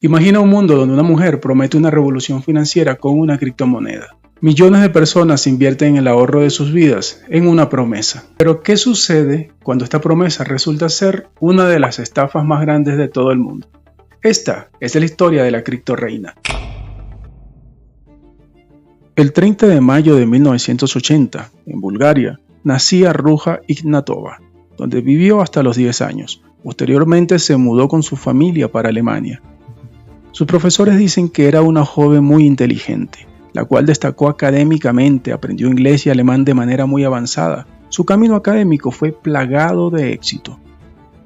Imagina un mundo donde una mujer promete una revolución financiera con una criptomoneda. Millones de personas invierten el ahorro de sus vidas en una promesa. Pero ¿qué sucede cuando esta promesa resulta ser una de las estafas más grandes de todo el mundo? Esta es la historia de la criptoreina. El 30 de mayo de 1980, en Bulgaria, nacía Ruja Ignatova, donde vivió hasta los 10 años. Posteriormente se mudó con su familia para Alemania. Sus profesores dicen que era una joven muy inteligente, la cual destacó académicamente, aprendió inglés y alemán de manera muy avanzada. Su camino académico fue plagado de éxito.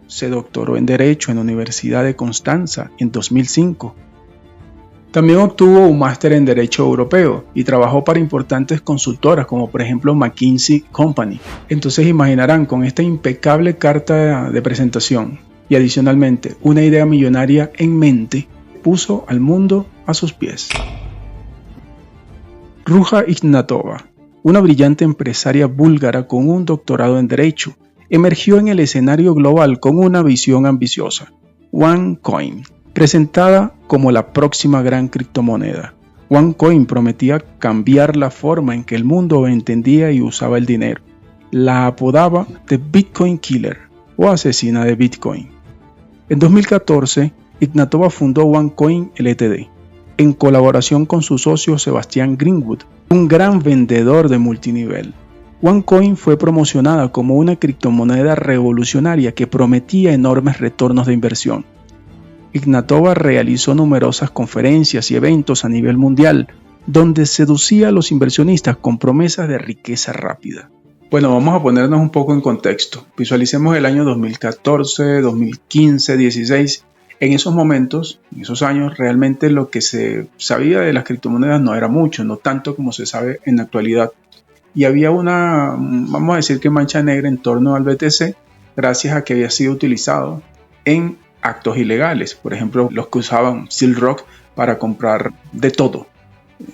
Se doctoró en Derecho en la Universidad de Constanza en 2005. También obtuvo un máster en Derecho Europeo y trabajó para importantes consultoras como por ejemplo McKinsey Company. Entonces imaginarán, con esta impecable carta de presentación y adicionalmente una idea millonaria en mente, puso al mundo a sus pies. Ruja Ignatova, una brillante empresaria búlgara con un doctorado en Derecho, emergió en el escenario global con una visión ambiciosa: OneCoin, presentada como la próxima gran criptomoneda. OneCoin prometía cambiar la forma en que el mundo entendía y usaba el dinero. La apodaba The Bitcoin Killer o asesina de Bitcoin. En 2014, Ignatova fundó OneCoin Ltd. en colaboración con su socio Sebastian Greenwood, un gran vendedor de multinivel. OneCoin fue promocionada como una criptomoneda revolucionaria que prometía enormes retornos de inversión. Ignatova realizó numerosas conferencias y eventos a nivel mundial, donde seducía a los inversionistas con promesas de riqueza rápida. Bueno, vamos a ponernos un poco en contexto. Visualicemos el año 2014, 2015, 16. En esos momentos, en esos años, realmente lo que se sabía de las criptomonedas no era mucho, no tanto como se sabe en la actualidad. Y había una, vamos a decir que mancha negra en torno al BTC, gracias a que había sido utilizado en actos ilegales. Por ejemplo, los que usaban Silk Rock para comprar de todo.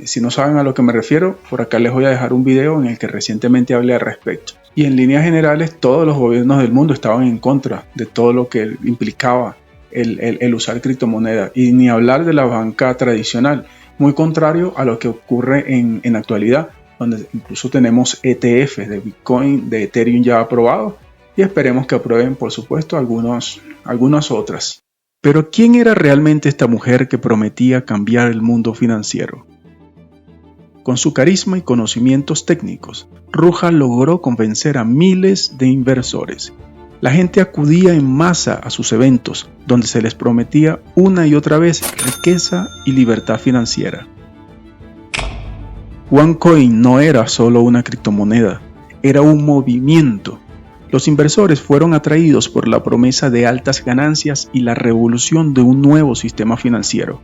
Si no saben a lo que me refiero, por acá les voy a dejar un video en el que recientemente hablé al respecto. Y en líneas generales, todos los gobiernos del mundo estaban en contra de todo lo que implicaba el usar criptomonedas, y ni hablar de la banca tradicional, muy contrario a lo que ocurre en la actualidad, donde incluso tenemos ETFs de Bitcoin, de Ethereum ya aprobados, y esperemos que aprueben, por supuesto, algunas otras. Pero ¿quién era realmente esta mujer que prometía cambiar el mundo financiero? Con su carisma y conocimientos técnicos, Ruja logró convencer a miles de inversores. La gente acudía en masa a sus eventos, donde se les prometía una y otra vez riqueza y libertad financiera. OneCoin no era solo una criptomoneda, era un movimiento. Los inversores fueron atraídos por la promesa de altas ganancias y la revolución de un nuevo sistema financiero.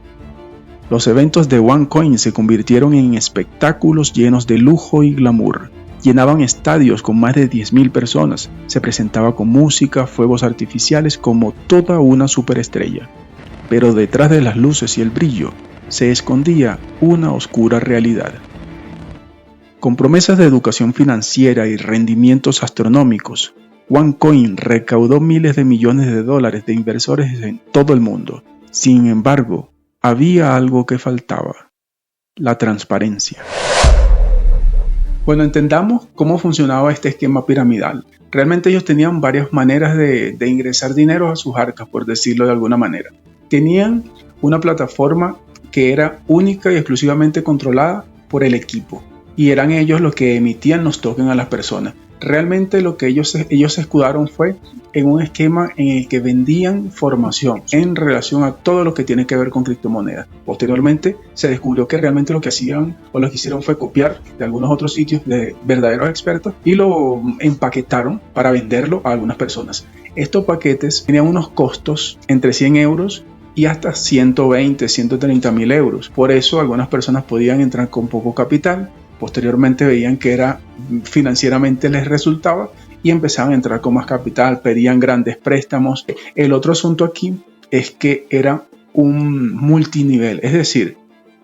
Los eventos de OneCoin se convirtieron en espectáculos llenos de lujo y glamour. Llenaban estadios con más de 10.000 personas, se presentaba con música, fuegos artificiales como toda una superestrella. Pero detrás de las luces y el brillo se escondía una oscura realidad. Con promesas de educación financiera y rendimientos astronómicos, OneCoin recaudó miles de millones de dólares de inversores en todo el mundo. Sin embargo, había algo que faltaba: la transparencia. Bueno, entendamos cómo funcionaba este esquema piramidal. Realmente ellos tenían varias maneras de ingresar dinero a sus arcas, por decirlo de alguna manera. Tenían una plataforma que era única y exclusivamente controlada por el equipo, y eran ellos los que emitían los tokens a las personas. Realmente lo que ellos se escudaron fue en un esquema en el que vendían formación en relación a todo lo que tiene que ver con criptomonedas. Posteriormente se descubrió que realmente lo que hacían o lo que hicieron fue copiar de algunos otros sitios de verdaderos expertos y lo empaquetaron para venderlo a algunas personas. Estos paquetes tenían unos costos entre 100 euros y hasta 120, 130 mil euros. Por eso algunas personas podían entrar con poco capital. Posteriormente veían que financieramente les resultaba y empezaban a entrar con más capital, pedían grandes préstamos. El otro asunto aquí es que era un multinivel, es decir,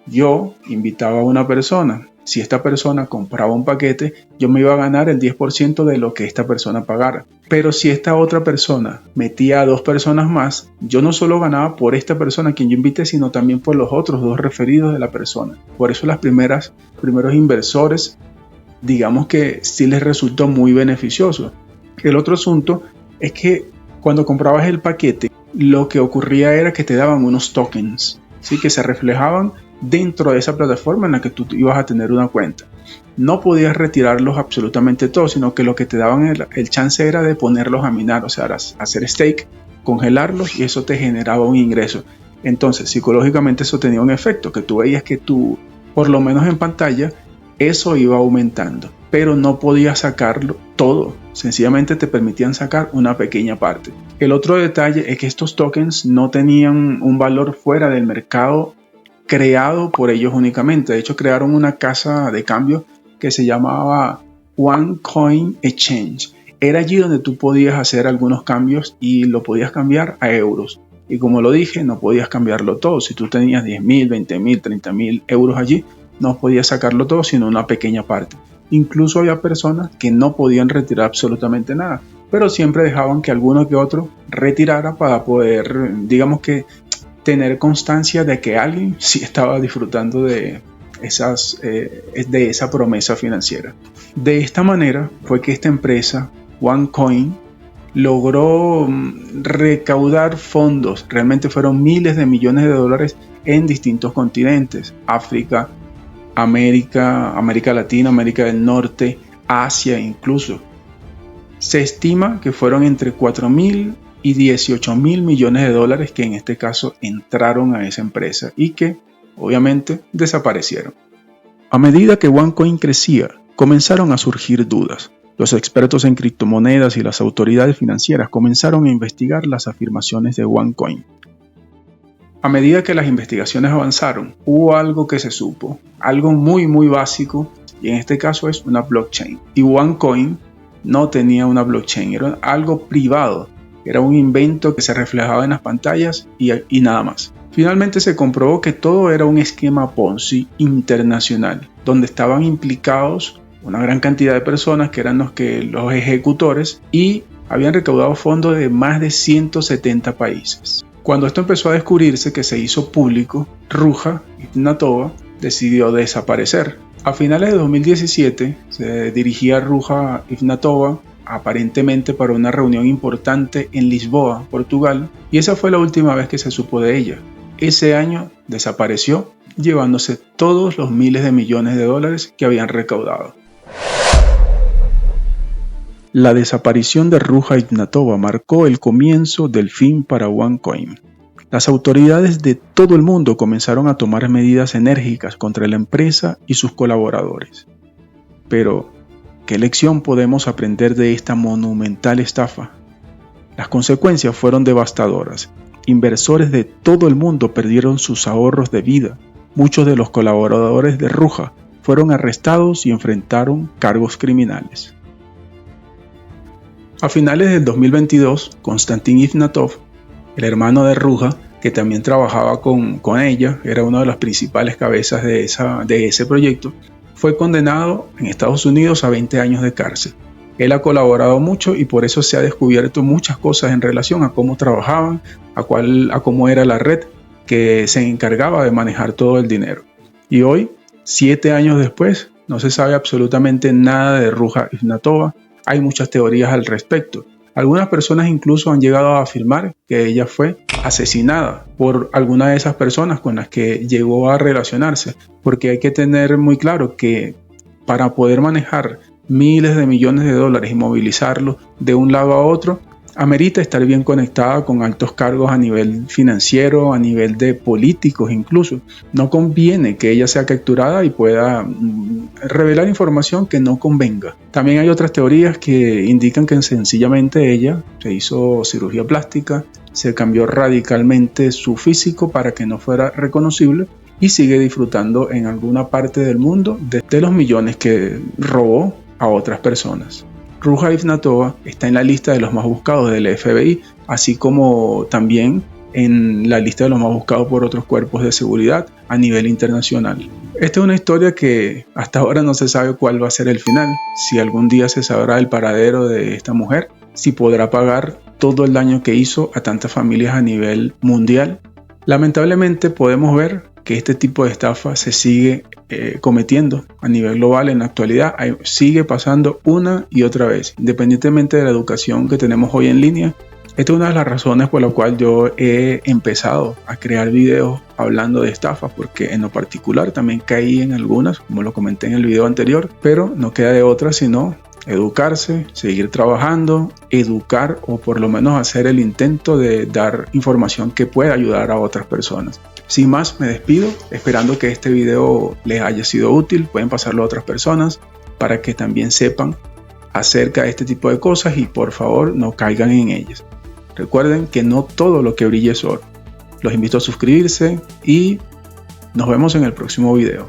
yo invitaba a una persona, si esta persona compraba un paquete, yo me iba a ganar el 10% de lo que esta persona pagara. Pero si esta otra persona metía a 2 personas más, yo no solo ganaba por esta persona a quien yo invité, sino también por los otros 2 referidos de la persona. Por eso los primeros inversores, digamos que sí les resultó muy beneficioso. El otro asunto es que cuando comprabas el paquete, lo que ocurría era que te daban unos tokens, ¿sí? Que se reflejaban dentro de esa plataforma en la que tú ibas a tener una cuenta. No podías retirarlos absolutamente todos, sino que lo que te daban el chance era de ponerlos a minar, o sea, hacer stake, congelarlos, y eso te generaba un ingreso. Entonces, psicológicamente eso tenía un efecto, que tú veías que tú, por lo menos en pantalla, eso iba aumentando, pero no podías sacarlo todo, sencillamente te permitían sacar una pequeña parte. El otro detalle es que estos tokens no tenían un valor fuera del mercado creado por ellos únicamente. De hecho, crearon una casa de cambio que se llamaba OneCoin Exchange. Era allí donde tú podías hacer algunos cambios y lo podías cambiar a euros. Y como lo dije, no podías cambiarlo todo. Si tú tenías 10.000, 20.000, 30.000 euros allí, no podías sacarlo todo, sino una pequeña parte. Incluso había personas que no podían retirar absolutamente nada, pero siempre dejaban que alguno que otro retirara para poder, digamos que, tener constancia de que alguien sí estaba disfrutando de esa promesa financiera. De esta manera fue que esta empresa, OneCoin, logró recaudar fondos. Realmente fueron miles de millones de dólares en distintos continentes: África, América Latina, América del Norte, Asia incluso. Se estima que fueron entre 4.000 y 18.000 millones de dólares que en este caso entraron a esa empresa y que obviamente desaparecieron. A medida que OneCoin crecía, comenzaron a surgir dudas. Los expertos en criptomonedas y las autoridades financieras comenzaron a investigar las afirmaciones de OneCoin. A medida que las investigaciones avanzaron, hubo algo que se supo, algo muy básico, y en este caso es una blockchain. Y OneCoin no tenía una blockchain, era algo privado, era un invento que se reflejaba en las pantallas y nada más. Finalmente se comprobó que todo era un esquema Ponzi internacional, donde estaban implicados una gran cantidad de personas que eran los ejecutores, y habían recaudado fondos de más de 170 países. Cuando esto empezó a descubrirse, que se hizo público, Ruja Ignatova decidió desaparecer. A finales de 2017 se dirigía Ruja Ignatova aparentemente para una reunión importante en Lisboa, Portugal, y esa fue la última vez que se supo de ella. Ese año desapareció, llevándose todos los miles de millones de dólares que habían recaudado. La desaparición de Ruja Ignatova marcó el comienzo del fin para OneCoin. Las autoridades de todo el mundo comenzaron a tomar medidas enérgicas contra la empresa y sus colaboradores. Pero, ¿qué lección podemos aprender de esta monumental estafa? Las consecuencias fueron devastadoras. Inversores de todo el mundo perdieron sus ahorros de vida. Muchos de los colaboradores de Ruja fueron arrestados y enfrentaron cargos criminales. A finales del 2022, Konstantin Ignatov, el hermano de Ruja, que también trabajaba con ella, era una de las principales cabezas de ese proyecto, fue condenado en Estados Unidos a 20 años de cárcel. Él ha colaborado mucho y por eso se ha descubierto muchas cosas en relación a cómo trabajaban, a cómo era la red que se encargaba de manejar todo el dinero. Y hoy, 7 años después, no se sabe absolutamente nada de Ruja Ignatova. Hay muchas teorías al respecto. Algunas personas incluso han llegado a afirmar que ella fue asesinada por alguna de esas personas con las que llegó a relacionarse, porque hay que tener muy claro que para poder manejar miles de millones de dólares y movilizarlos de un lado a otro, amerita estar bien conectada con altos cargos a nivel financiero, a nivel de políticos incluso. No conviene que ella sea capturada y pueda revelar información que no convenga. También hay otras teorías que indican que sencillamente ella se hizo cirugía plástica, se cambió radicalmente su físico para que no fuera reconocible y sigue disfrutando en alguna parte del mundo de los millones que robó a otras personas. Ruja Ignatova está en la lista de los más buscados del FBI, así como también en la lista de los más buscados por otros cuerpos de seguridad a nivel internacional. Esta es una historia que hasta ahora no se sabe cuál va a ser el final, si algún día se sabrá el paradero de esta mujer si podrá pagar todo el daño que hizo a tantas familias a nivel mundial. Lamentablemente podemos ver que este tipo de estafa se sigue cometiendo a nivel global en la actualidad. Sigue pasando una y otra vez, independientemente de la educación que tenemos hoy en línea. Esta es una de las razones por la cual yo he empezado a crear videos hablando de estafas, porque en lo particular también caí en algunas, como lo comenté en el video anterior, pero no queda de otra sino educarse, seguir trabajando, educar o por lo menos hacer el intento de dar información que pueda ayudar a otras personas. Sin más, me despido, esperando que este video les haya sido útil. Pueden pasarlo a otras personas para que también sepan acerca de este tipo de cosas y por favor no caigan en ellas. Recuerden que no todo lo que brilla es oro. Los invito a suscribirse y nos vemos en el próximo video.